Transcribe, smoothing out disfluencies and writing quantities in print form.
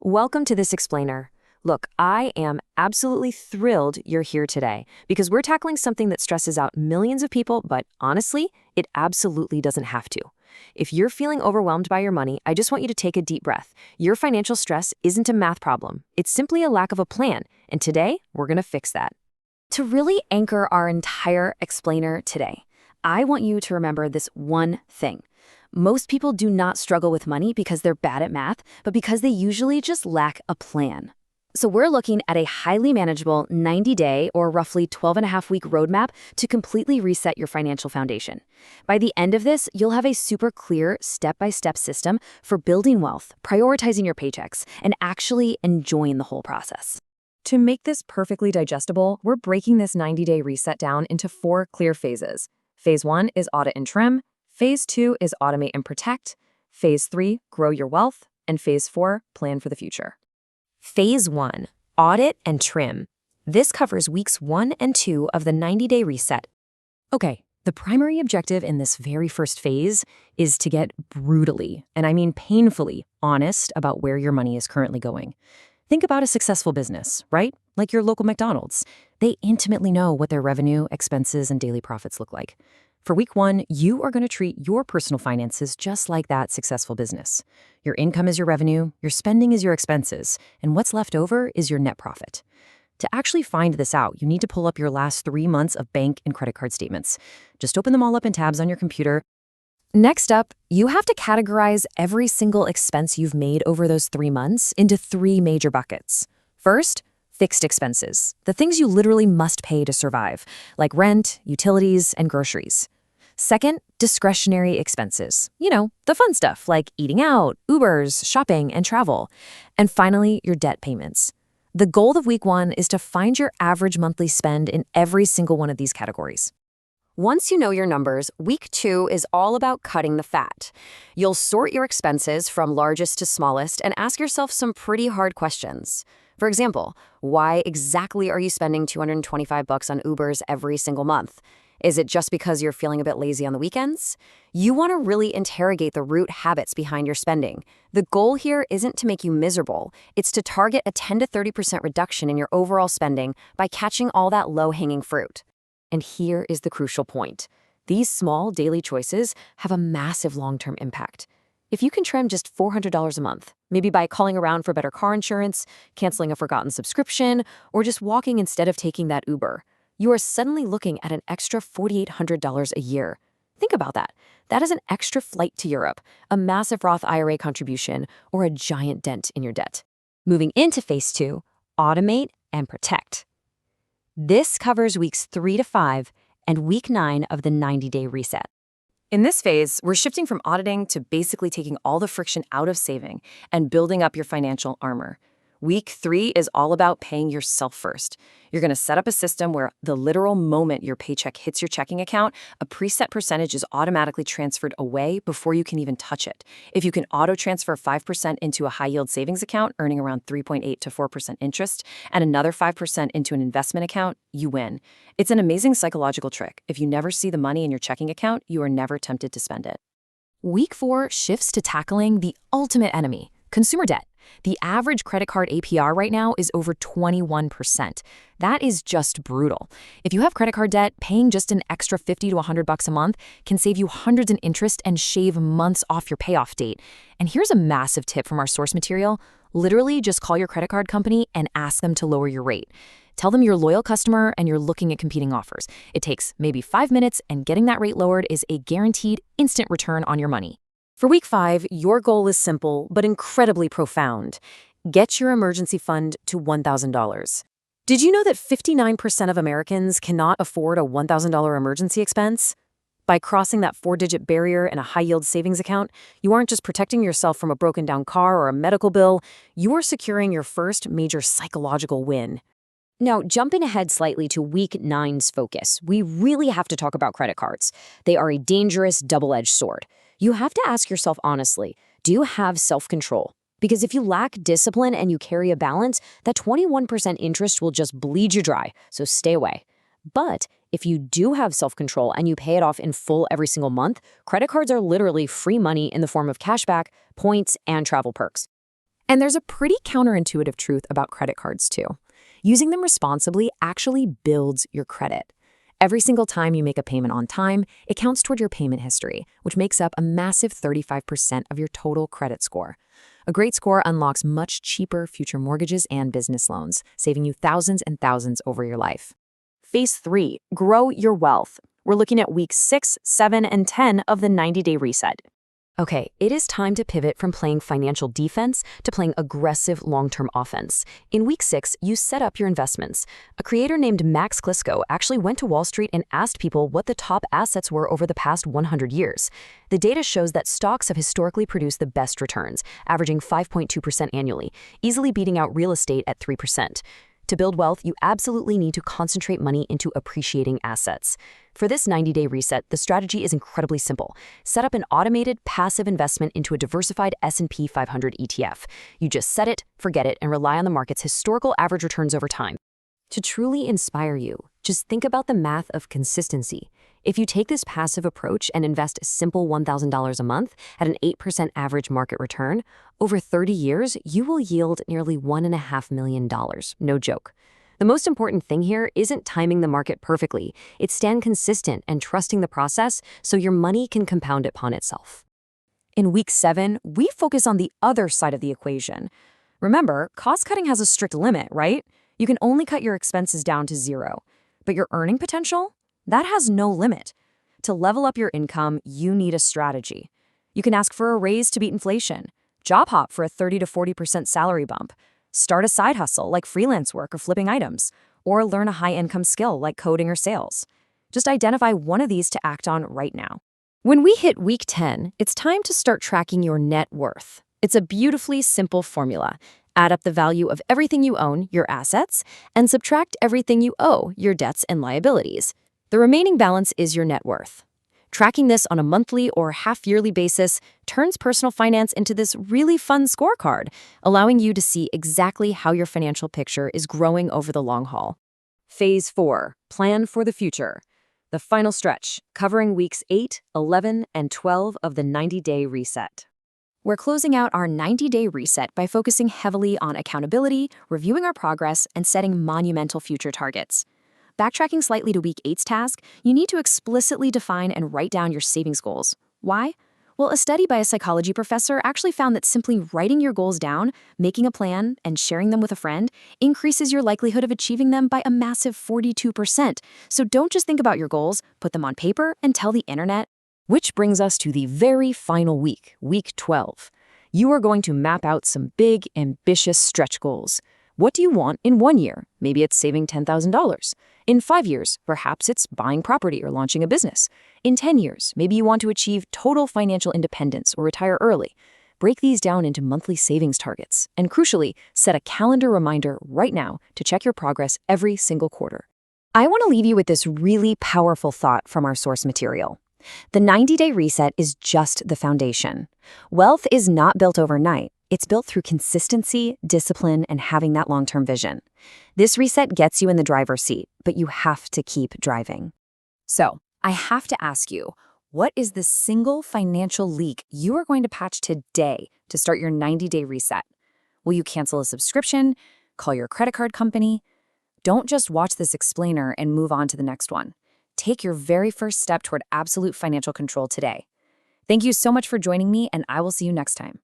Welcome to this explainer. Look, I am absolutely thrilled you're here today because we're tackling something that stresses out millions of people, but honestly, it absolutely doesn't have to. If you're feeling overwhelmed by your money, I just want you to take a deep breath. Your financial stress isn't a math problem. It's simply a lack of a plan, and today, we're going to fix that. To really anchor our entire explainer today, I want you to remember this one thing. Most people do not struggle with money because they're bad at math, but because they usually just lack a plan. So we're looking at a highly manageable 90-day or roughly 12-and-a-half-week roadmap to completely reset your financial foundation. By the end of this, you'll have a super clear step-by-step system for building wealth, prioritizing your paychecks, and actually enjoying the whole process. To make this perfectly digestible, we're breaking this 90-day reset down into 4 clear phases. Phase 1 is audit and trim. Phase 2 is automate and protect. Phase 3, grow your wealth. And Phase 4, plan for the future. Phase 1, audit and trim. This covers weeks 1 and 2 of the 90-day reset. Okay, the primary objective in this very first phase is to get brutally, and I mean painfully, honest about where your money is currently going. Think about a successful business, right? Like your local McDonald's. They intimately know what their revenue, expenses, and daily profits look like. For week 1, you are going to treat your personal finances just like that successful business. Your income is your revenue, your spending is your expenses, and what's left over is your net profit. To actually find this out, you need to pull up your last 3 months of bank and credit card statements. Just open them all up in tabs on your computer. Next up, you have to categorize every single expense you've made over those 3 months into 3 major buckets. First, fixed expenses, the things you literally must pay to survive, like rent, utilities, and groceries. Second, discretionary expenses. The fun stuff like eating out, Ubers, shopping, and travel. And finally, your debt payments. The goal of week 1 is to find your average monthly spend in every single one of these categories. Once you know your numbers, week 2 is all about cutting the fat. You'll sort your expenses from largest to smallest and ask yourself some pretty hard questions. For example, why exactly are you spending $225 on Ubers every single month? Is it just because you're feeling a bit lazy on the weekends? You want to really interrogate the root habits behind your spending. The goal here isn't to make you miserable. It's to target a 10 to 30% reduction in your overall spending by catching all that low-hanging fruit. And here is the crucial point. These small daily choices have a massive long-term impact. If you can trim just $400 a month, maybe by calling around for better car insurance, canceling a forgotten subscription, or just walking instead of taking that Uber, you are suddenly looking at an extra $4,800 a year. Think about that. That is an extra flight to Europe, a massive Roth IRA contribution, or a giant dent in your debt. Moving into Phase 2, automate and protect. This covers weeks 3 to 5 and week 9 of the 90-day reset. In this phase, we're shifting from auditing to basically taking all the friction out of saving and building up your financial armor. Week 3 is all about paying yourself first. You're going to set up a system where the literal moment your paycheck hits your checking account, a preset percentage is automatically transferred away before you can even touch it. If you can auto-transfer 5% into a high-yield savings account, earning around 3.8 to 4% interest, and another 5% into an investment account, you win. It's an amazing psychological trick. If you never see the money in your checking account, you are never tempted to spend it. Week 4 shifts to tackling the ultimate enemy, consumer debt. The average credit card APR right now is over 21%. That is just brutal. If you have credit card debt, paying just an extra $50 to $100 a month can save you hundreds in interest and shave months off your payoff date. And here's a massive tip from our source material. Literally just call your credit card company and ask them to lower your rate. Tell them you're a loyal customer and you're looking at competing offers. It takes maybe 5 minutes, and getting that rate lowered is a guaranteed instant return on your money. For week 5, your goal is simple but incredibly profound. Get your emergency fund to $1,000. Did you know that 59% of Americans cannot afford a $1,000 emergency expense? By crossing that 4-digit barrier in a high-yield savings account, you aren't just protecting yourself from a broken-down car or a medical bill, you are securing your first major psychological win. Now, jumping ahead slightly to week 9's focus, we really have to talk about credit cards. They are a dangerous double-edged sword. You have to ask yourself honestly, do you have self-control? Because if you lack discipline and you carry a balance, that 21% interest will just bleed you dry, so stay away. But if you do have self-control and you pay it off in full every single month, credit cards are literally free money in the form of cashback, points, and travel perks. And there's a pretty counterintuitive truth about credit cards, too. Using them responsibly actually builds your credit. Every single time you make a payment on time, it counts toward your payment history, which makes up a massive 35% of your total credit score. A great score unlocks much cheaper future mortgages and business loans, saving you thousands and thousands over your life. Phase 3, grow your wealth. We're looking at weeks 6, 7, and 10 of the 90-day reset. Okay, it is time to pivot from playing financial defense to playing aggressive long-term offense. In week 6, you set up your investments. A creator named Max Klisco actually went to Wall Street and asked people what the top assets were over the past 100 years. The data shows that stocks have historically produced the best returns, averaging 5.2% annually, easily beating out real estate at 3%. To build wealth, you absolutely need to concentrate money into appreciating assets. For this 90-day reset, the strategy is incredibly simple. Set up an automated, passive investment into a diversified S&P 500 ETF. You just set it, forget it, and rely on the market's historical average returns over time. To truly inspire you, just think about the math of consistency. If you take this passive approach and invest a simple $1,000 a month at an 8% average market return, over 30 years, you will yield nearly $1.5 million. No joke. The most important thing here isn't timing the market perfectly. It's staying consistent and trusting the process so your money can compound upon itself. In week 7, we focus on the other side of the equation. Remember, cost cutting has a strict limit, right? You can only cut your expenses down to 0. But your earning potential? That has no limit. To level up your income, you need a strategy. You can ask for a raise to beat inflation, job hop for a 30 to 40% salary bump, start a side hustle like freelance work or flipping items, or learn a high-income skill like coding or sales. Just identify one of these to act on right now. When we hit week 10, it's time to start tracking your net worth. It's a beautifully simple formula. Add up the value of everything you own, your assets, and subtract everything you owe, your debts and liabilities. The remaining balance is your net worth. Tracking this on a monthly or half-yearly basis turns personal finance into this really fun scorecard, allowing you to see exactly how your financial picture is growing over the long haul. Phase 4, plan for the future. The final stretch, covering weeks 8, 11, and 12 of the 90-day reset. We're closing out our 90-day reset by focusing heavily on accountability, reviewing our progress, and setting monumental future targets. Backtracking slightly to week 8's task, you need to explicitly define and write down your savings goals. Why? Well, a study by a psychology professor actually found that simply writing your goals down, making a plan, and sharing them with a friend increases your likelihood of achieving them by a massive 42%. So don't just think about your goals, put them on paper, and tell the internet. Which brings us to the very final week, week 12. You are going to map out some big, ambitious stretch goals. What do you want in 1 year? Maybe it's saving $10,000. In 5 years, perhaps it's buying property or launching a business. In 10 years, maybe you want to achieve total financial independence or retire early. Break these down into monthly savings targets. And crucially, set a calendar reminder right now to check your progress every single quarter. I want to leave you with this really powerful thought from our source material. The 90-day reset is just the foundation. Wealth is not built overnight. It's built through consistency, discipline, and having that long-term vision. This reset gets you in the driver's seat, but you have to keep driving. So, I have to ask you, what is the single financial leak you are going to patch today to start your 90-day reset? Will you cancel a subscription? Call your credit card company? Don't just watch this explainer and move on to the next one. Take your very first step toward absolute financial control today. Thank you so much for joining me, and I will see you next time.